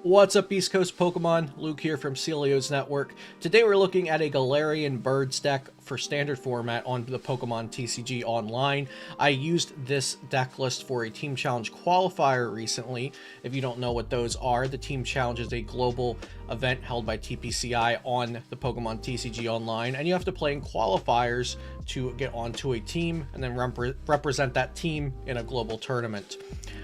What's up, Beastcoast Pokemon? Luke here from Celio's Network. Today we're looking at a Galarian Birds deck for standard format on the Pokemon TCG Online. I used this deck list for a Team Challenge Qualifier recently. If you don't know what those are, the Team Challenge is a global event held by TPCI on the Pokemon TCG Online, and you have to play in qualifiers to get onto a team and then represent that team in a global tournament.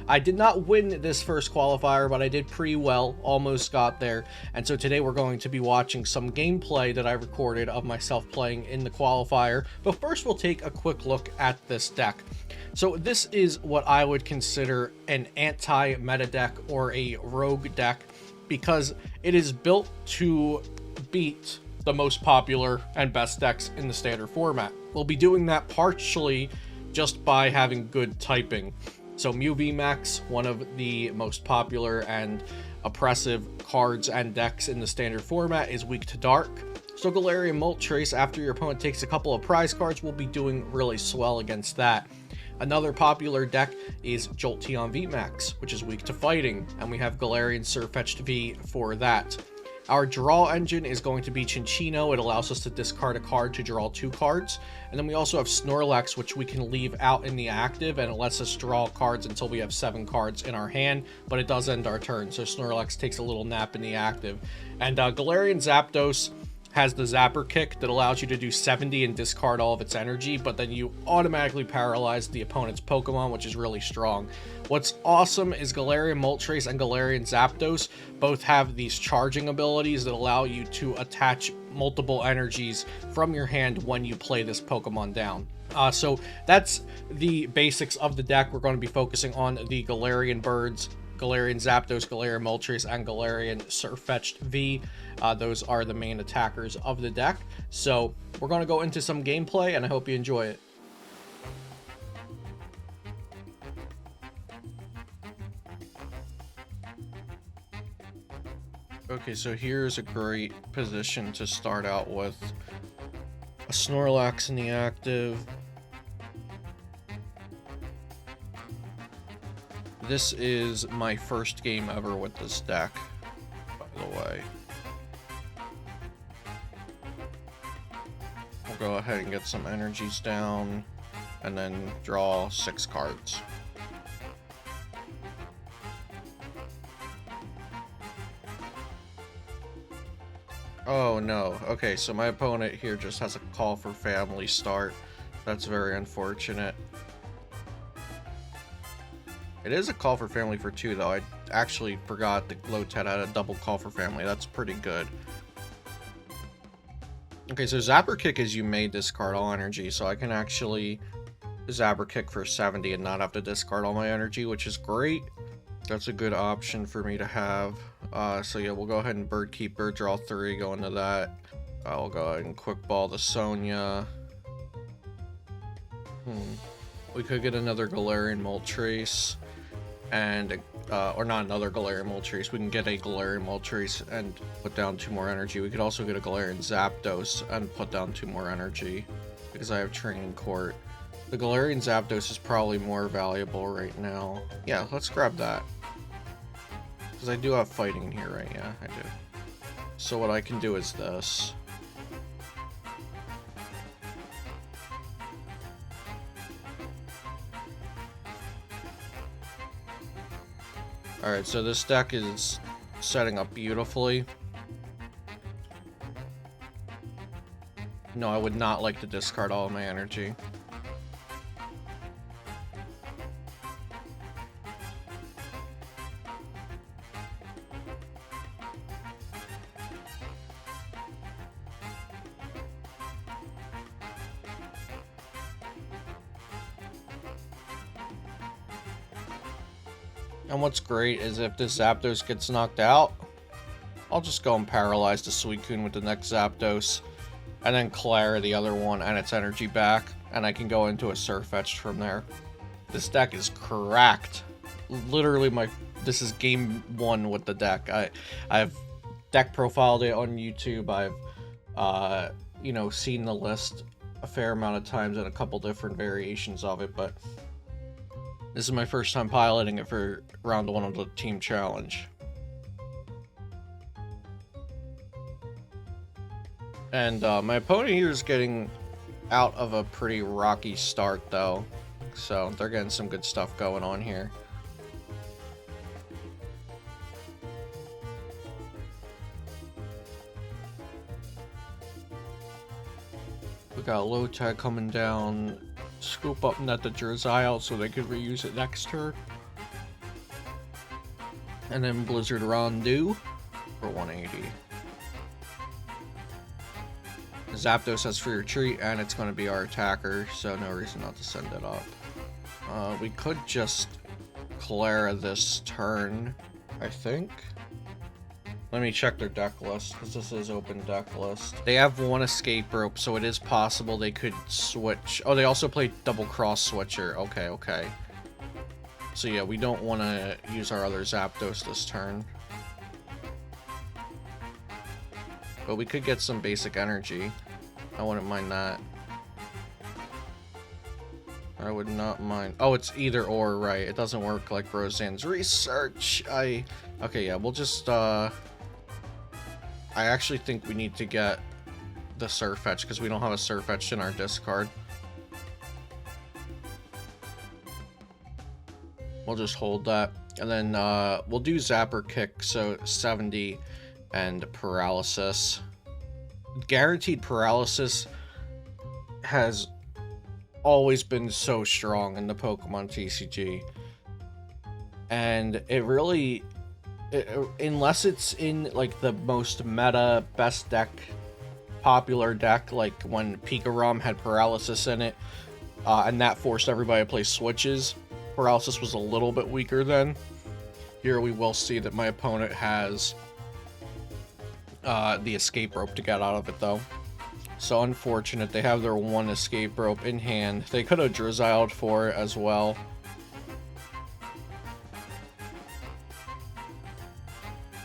I did not win this first qualifier, but I did pretty well, almost got there, and so today we're going to be watching some gameplay that I recorded of myself playing in the qualifier. But first we'll take a quick look at this deck. So this is what I would consider an anti-meta deck or a rogue deck, because it is built to beat the most popular and best decks in the standard format. We'll be doing that partially just by having good typing. So Mew VMax, one of the most popular and oppressive cards and decks in the standard format, is weak to dark. So Galarian Moltres, after your opponent takes a couple of prize cards, will be doing really swell against that. Another popular deck is Jolteon VMax, which is weak to fighting, and we have Galarian Sirfetch'd V for that. Our draw engine is going to be Chinchino. It allows us to discard a card to draw 2 cards. And then we also have Snorlax, which we can leave out in the active, and it lets us draw cards until we have 7 cards in our hand, but it does end our turn, so Snorlax takes a little nap in the active. And Galarian Zapdos has the Zapper Kick that allows you to do 70 and discard all of its energy, but then you automatically paralyze the opponent's Pokemon, which is really strong. What's awesome is Galarian Moltres and Galarian Zapdos both have these charging abilities that allow you to attach multiple energies from your hand when you play this Pokemon down. So that's the basics of the deck. We're going to be focusing on the Galarian Birds, Galarian Zapdos, Galarian Moltres, and Galarian Sirfetch'd V. Those are the main attackers of the deck. So we're going to go into some gameplay, and I hope you enjoy it. Okay, so here's a great position to start out with. A Snorlax in the active. This is my first game ever with this deck, by the way. We'll go ahead and get some energies down, and then draw 6 cards. Oh no, okay, so my opponent here just has a Call for Family start. That's very unfortunate. It is a Call for Family for 2, though. I actually forgot that Lotet had a double Call for Family. That's pretty good. Okay, so Zapper Kick is you may discard all energy, so I can actually Zapper Kick for 70 and not have to discard all my energy, which is great. That's a good option for me to have. So yeah, we'll go ahead and Bird Keeper, draw 3, go into that. I'll go ahead and Quick Ball the Sonya. We could get another Galarian Moltres. And, or not another Galarian Moltres. We can get a Galarian Moltres and put down 2 more energy. We could also get a Galarian Zapdos and put down 2 more energy, because I have Training Court. The Galarian Zapdos is probably more valuable right now. Yeah, let's grab that. Because I do have fighting in here, right? Yeah, I do. So what I can do is this. Alright, so this deck is setting up beautifully. No, I would not like to discard all of my energy. And what's great is if this Zapdos gets knocked out, I'll just go and paralyze the Suicune with the next Zapdos, and then clear the other one and its energy back, and I can go into a Sirfetch'd from there. This deck is cracked. Literally this is game 1 with the deck. I've deck profiled it on YouTube. I've you know, seen the list a fair amount of times and a couple different variations of it, but this is my first time piloting it for round 1 of the team challenge. And my opponent here is getting out of a pretty rocky start, though. So they're getting some good stuff going on here. We got low tech coming down. Scoop up net the Drizzile so they could reuse it next turn. And then Blizzard Rondu for 180. Zapdos has free retreat, and it's going to be our attacker, so no reason not to send it up. We could just Clara this turn, I think. Let me check their deck list, because this is open deck list. They have one escape rope, so it is possible they could switch. Oh, they also play double cross switcher. Okay, okay. So yeah, we don't want to use our other Zapdos this turn. But we could get some basic energy. I wouldn't mind that. I would not mind. Oh, it's either or, right? It doesn't work like Roseanne's research. Okay, yeah, we'll just, I actually think we need to get the Sirfetch'd because we don't have a Sirfetch'd in our discard. We'll just hold that. And then, we'll do Zapper Kick, so 70 and Paralysis. Guaranteed Paralysis has always been so strong in the Pokemon TCG, and it really, unless it's in like the most meta best deck, popular deck, like when Pikarom had Paralysis in it, and that forced everybody to play switches, Paralysis was a little bit weaker then. Here we will see that my opponent has the escape rope to get out of it, though. So unfortunate, they have their one escape rope in hand. They could have Drizziled for it as well.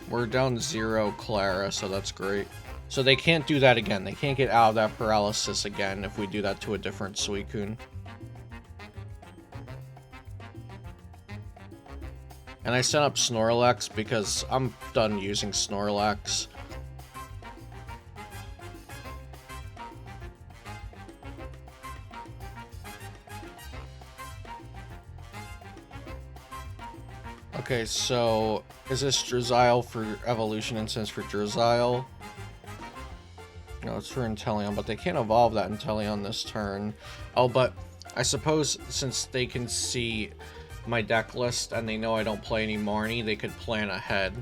We're down 0 Clara, so that's great. So they can't do that again. They can't get out of that Paralysis again if we do that to a different Suicune. And I set up Snorlax because I'm done using Snorlax. Okay, so is this Drizzile for Evolution Instance for Drizzile? No, it's for Inteleon, but they can't evolve that Inteleon this turn. Oh, but I suppose since they can see my deck list and they know I don't play any Marnie, they could plan ahead.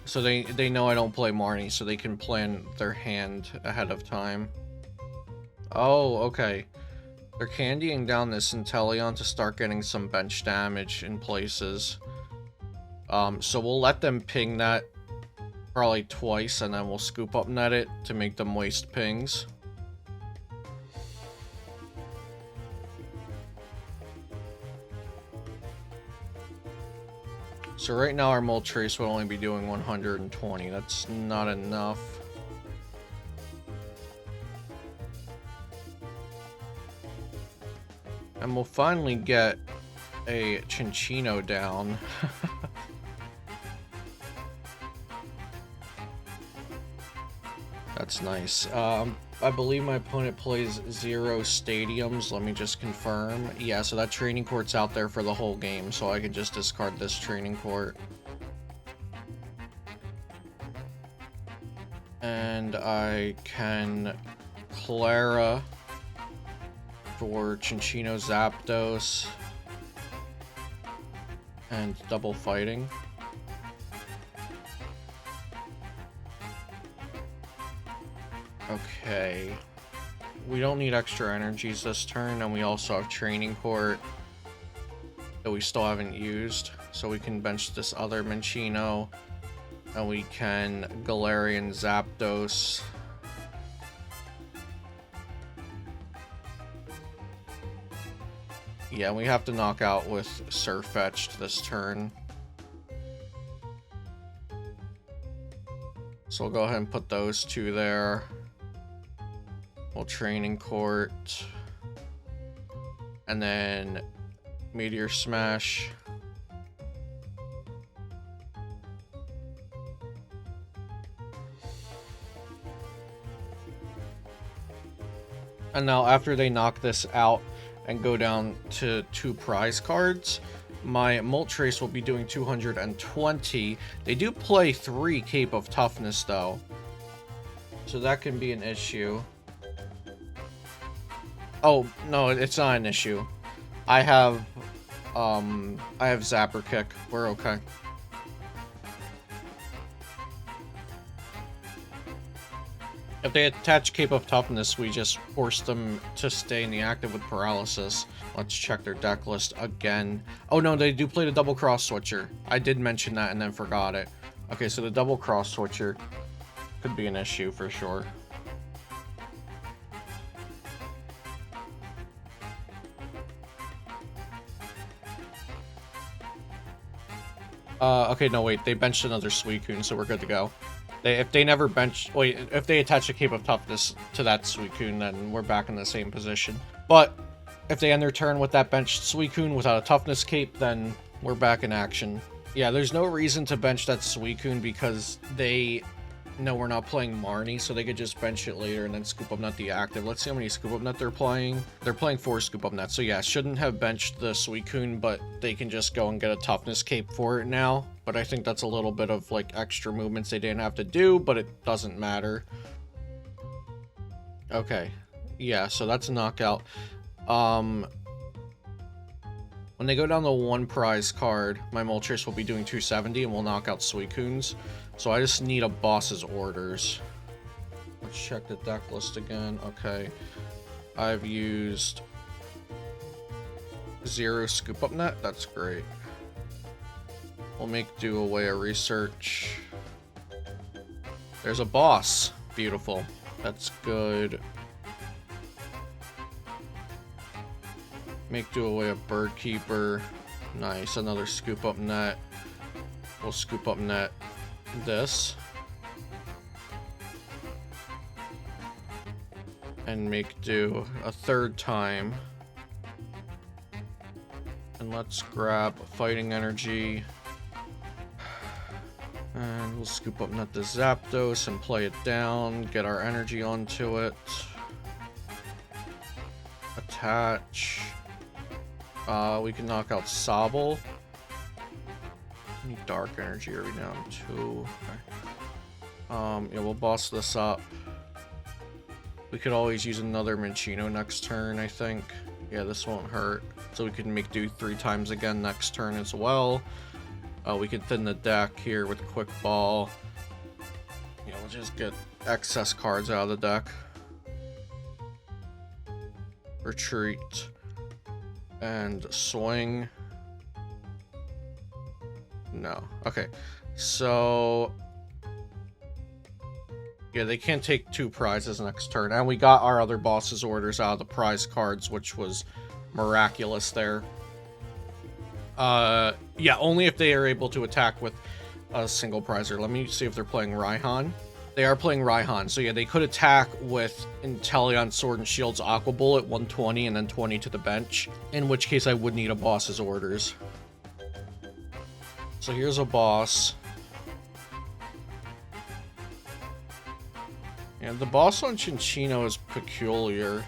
So they know I don't play Marnie, so they can plan their hand ahead of time. Oh, okay. They're candying down this Inteleon to start getting some bench damage in places. So we'll let them ping that probably twice, and then we'll scoop up net it to make them waste pings. So right now our Moltres would only be doing 120. That's not enough. And we'll finally get a Chinchino down. That's nice. I believe my opponent plays 0 stadiums. Let me just confirm. Yeah, so that training court's out there for the whole game, so I can just discard this training court. And I can Clara for Chinchino Zapdos and double fighting. Okay. We don't need extra energies this turn, and we also have Training Court that we still haven't used. So we can bench this other Minccino, and we can Galarian Zapdos. Yeah, we have to knock out with Sirfetch'd this turn. So we'll go ahead and put those two there. We'll Training Court. And then Meteor Smash. And now after they knock this out and go down to 2 prize cards, my Moltres will be doing 220. They do play 3 Cape of Toughness though, so that can be an issue. Oh, no, it's not an issue. I have Zapper Kick. We're okay. If they attach Cape of Toughness, we just force them to stay in the active with Paralysis. Let's check their deck list again. Oh no, they do play the double cross switcher. I did mention that and then forgot it. Okay, so the double cross switcher could be an issue for sure. Okay, no wait, they benched another Suicune, so we're good to go. If they never bench, wait, if they attach a Cape of Toughness to that Suicune, then we're back in the same position. But if they end their turn with that benched Suicune without a Toughness Cape, then we're back in action. Yeah, there's no reason to bench that Suicune because they know we're not playing Marnie, so they could just bench it later and then Scoop Up Nut the active. Let's see how many Scoop Up Nut they're playing. They're playing 4 Scoop Up Nuts, so yeah, shouldn't have benched the Suicune, but they can just go and get a Toughness Cape for it now. But I think that's a little bit of like extra movements they didn't have to do, but it doesn't matter. Okay, yeah, so that's a knockout. When they go down the 1 prize card, my Moltres will be doing 270 and we'll knock out Suicunes. So I just need a boss's orders. Let's check the deck list again. Okay. I've used 0 Scoop Up Net. That's great. We'll make do away a research. There's a boss. Beautiful. That's good. Make do away a Bird Keeper. Nice. Another Scoop Up Net. We'll Scoop Up Net this. And make do a 3rd time. And let's grab Fighting Energy. And we'll Scoop Up Nut the Zapdos and play it down. Get our energy onto it. Attach. We can knock out Sobble. Need Dark Energy. Are we down 2? Okay. Yeah, we'll boss this up. We could always use another Minccino next turn, I think. Yeah, this won't hurt. So we can make do 3 times again next turn as well. We can thin the deck here with Quick Ball. You know, we'll just get excess cards out of the deck. Retreat. And swing. No. Okay. So yeah, they can't take 2 prizes next turn. And we got our other boss's orders out of the prize cards, which was miraculous there. Yeah, only if they are able to attack with a single prizer. Let me see if they're playing Raihan. They are playing Raihan, so yeah, they could attack with Inteleon Sword and Shield's Aqua Bullet, 120, and then 20 to the bench, in which case I would need a boss's orders. So here's a boss. Yeah, the boss on Cinccino is peculiar.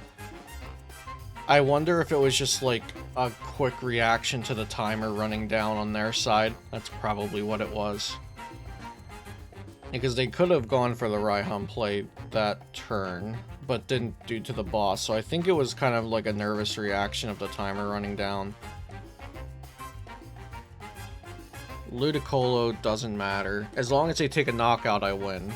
I wonder if it was just like a quick reaction to the timer running down on their side. That's probably what it was. Because they could have gone for the Raihan play that turn, but didn't due to the boss. So I think it was kind of like a nervous reaction of the timer running down. Ludicolo doesn't matter. As long as they take a knockout, I win.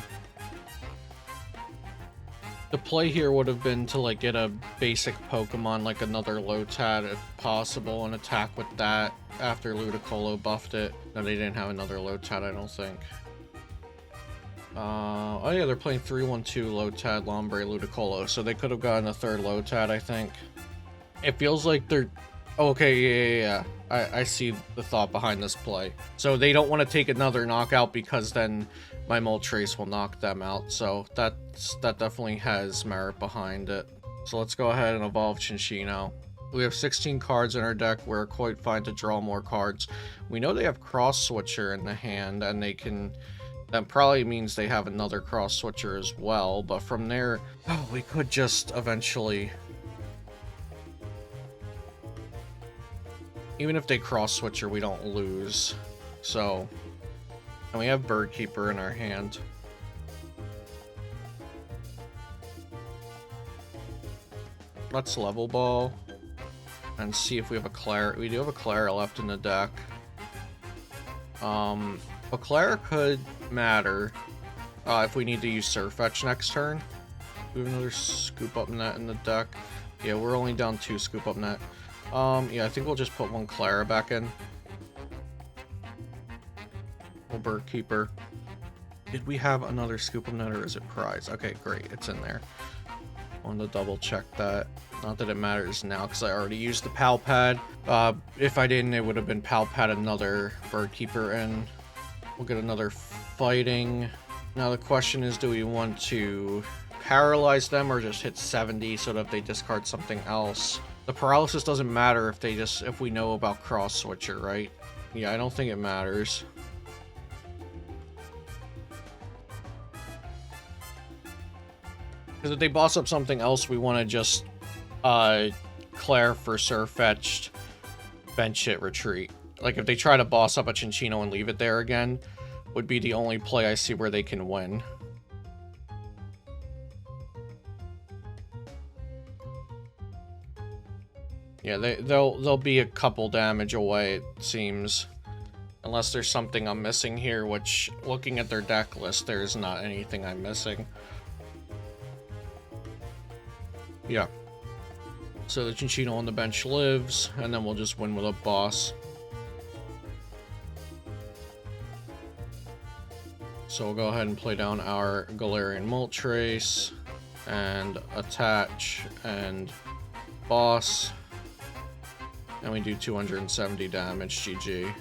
The play here would have been to like get a basic Pokemon, like another Lotad if possible, and attack with that after Ludicolo buffed it. No, they didn't have another Lotad, I don't think. Oh yeah, they're playing 3-1-2 Lotad, Lombre, Ludicolo, so they could have gotten a 3rd Lotad, I think. It feels like they're... Oh, okay, yeah. I see the thought behind this play. So they don't want to take another knockout because then my Moltres will knock them out, so that definitely has merit behind it. So let's go ahead and evolve Cinccino. We have 16 cards in our deck. We're quite fine to draw more cards. We know they have Cross Switcher in the hand, and they can That probably means they have another cross switcher as well, but from there, oh, we could just eventually... Even if they cross switcher, we don't lose. So, and we have Bird Keeper in our hand. Let's level ball and see if we have a Clara. We do have a Clara left in the deck. A Clara could matter if we need to use Sirfetch'd next turn. We have another Scoop Up Net in the deck. Yeah, we're only down 2 Scoop Up Net. Yeah, I think we'll just put 1 Clara back in. We'll Bird Keeper. Did we have another Scoop Up Net or is it prize? Okay, great, it's in there. I wanted to double check that. Not that it matters now because I already used the Pal Pad. If I didn't, it would have been Pal Pad another Bird Keeper in. We'll get another Fighting. Now the question is, do we want to paralyze them or just hit 70 so that if they discard something else? The paralysis doesn't matter if we know about cross switcher, right? Yeah, I don't think it matters. Because if they boss up something else, we want to just Claire for Sirfetch'd, bench it, retreat. Like if they try to boss up a Cinccino and leave it there again, would be the only play I see where they can win. Yeah, they'll be a couple damage away, it seems. Unless there's something I'm missing here, which, looking at their deck list, there's not anything I'm missing. Yeah. So the Cinccino on the bench lives, and then we'll just win with a boss. So we'll go ahead and play down our Galarian Moltres, and attach, and boss. And we do 270 damage, GG.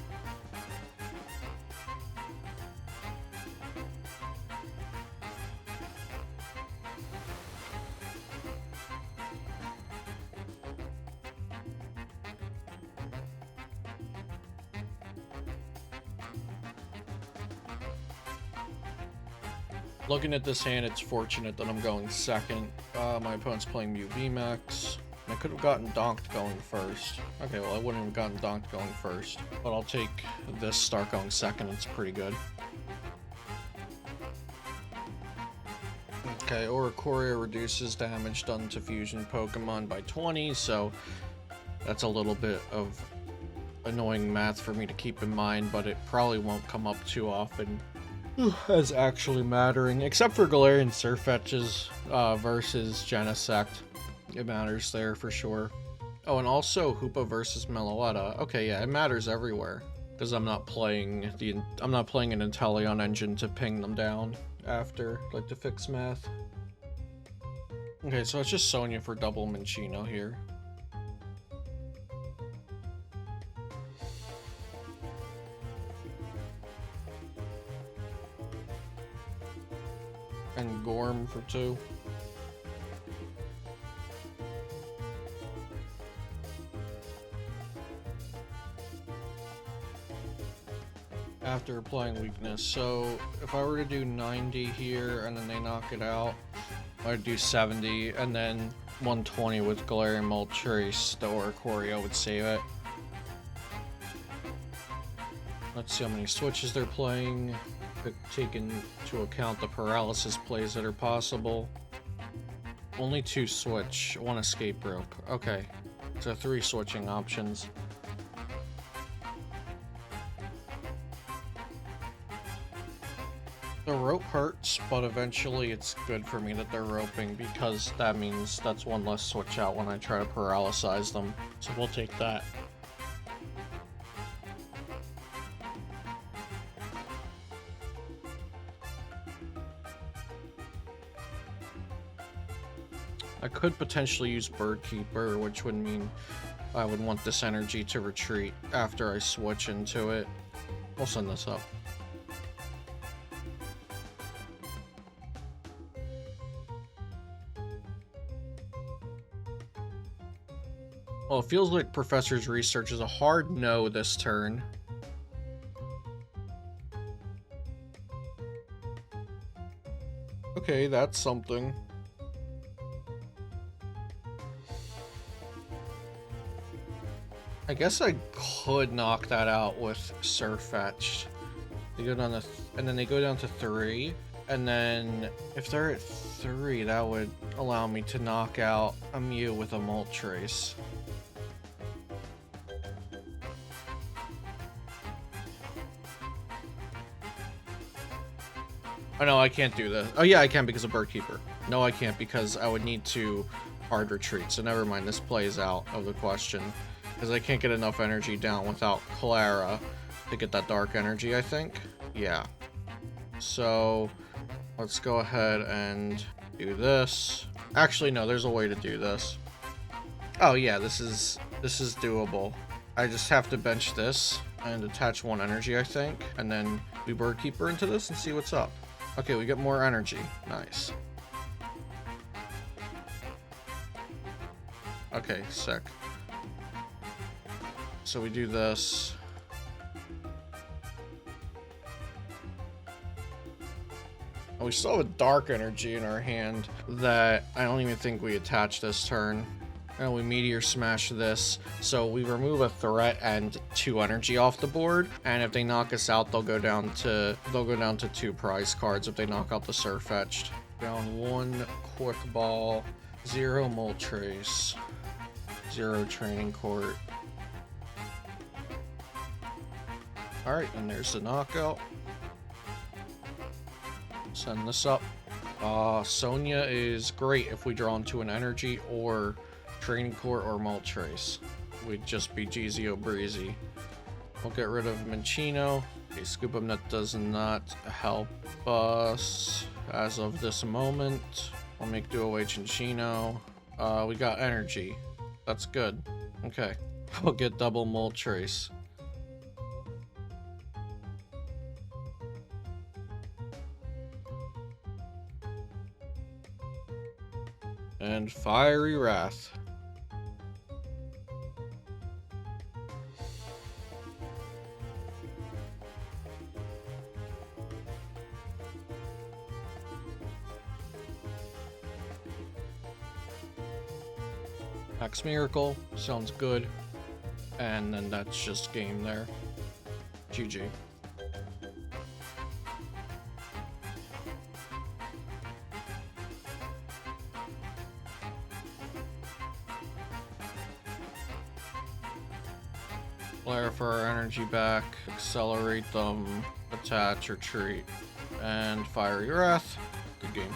Looking at this hand, it's fortunate that I'm going second. My opponent's playing Mew VMax. I could have gotten donked going first. Okay, well, I wouldn't have gotten donked going first. But I'll take this start going second. It's pretty good. Okay, Oricorio reduces damage done to fusion Pokemon by 20, so that's a little bit of annoying math for me to keep in mind, but it probably won't come up too often as actually mattering, except for Galarian Sirfetch'd versus Genesect. It matters there for sure. Oh, and also Hoopa versus Meloetta. Okay, yeah, it matters everywhere because I'm not playing an Inteleon engine to ping them down after, like, to fix math. Okay, so it's just Sonya for double Minccino here. And Gorm for 2. After applying weakness. So if I were to do 90 here and then they knock it out, I'd do 70 and then 120 with Galarian Moltres, the Oricorio would save it. Let's see how many switches they're playing. Take into account the paralysis plays that are possible. Only 2 switch, 1 escape rope. Okay, so 3 switching options. The rope hurts, but eventually it's good for me that they're roping because that means that's 1 less switch out when I try to paralyze them. So we'll take that. I could potentially use Bird Keeper, which would mean I would want this energy to retreat after I switch into it. We'll send this up. Well, it feels like Professor's Research is a hard no this turn. Okay, that's something. I guess I could knock that out with Sirfetch'd. They go down to and then they go down to 3. And then if they're at 3, that would allow me to knock out a Mew with a Moltres. Oh no, I can't do this. Oh yeah, I can because of Bird Keeper. No, I can't because I would need to hard retreat. So never mind, this plays out of the question. Because I can't get enough energy down without Clara to get that dark energy, I think. Yeah. So let's go ahead and do this. Actually, no, there's a way to do this. Oh yeah, this is doable. I just have to bench this and attach 1 energy, I think, and then we Bird Keeper into this and see what's up. Okay, we get more energy. Nice. Okay, sick. So we do this. And we still have a dark energy in our hand that I don't even think we attach this turn. And we Meteor Smash this, so we remove a threat and 2 energy off the board. And if they knock us out, they'll go down to 2 prize cards if they knock out the Sirfetch'd. Down 1 Quick Ball, 0 Moltres, 0 Training Court. Alright, and there's the knockout. Send this up. Sonia is great if we draw into an energy or Training Court or Moltres. We'd just be GZO Breezy. We'll get rid of Minchino. Okay, Scoop 'em, that does not help us as of this moment. I'll make Duo Chinchino. We got energy. That's good. Okay. We'll get double Moltres. And Fiery Wrath. Max Miracle, sounds good. And then that's just game there. GG. Flare for our energy back, accelerate them, attach, retreat, and Fiery Wrath. Good game.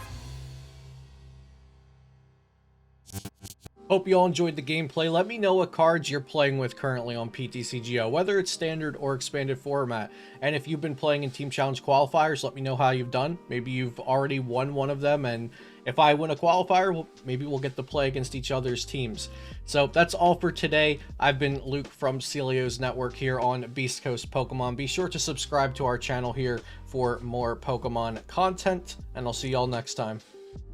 Hope you all enjoyed the gameplay. Let me know what cards you're playing with currently on PTCGO, whether it's standard or expanded format. And if you've been playing in Team Challenge qualifiers, let me know how you've done. Maybe you've already won one of them, and if I win a qualifier, maybe we'll get to play against each other's teams. So that's all for today. I've been Luke from Celio's Network here on Beastcoast Pokemon. Be sure to subscribe to our channel here for more Pokemon content, and I'll see y'all next time.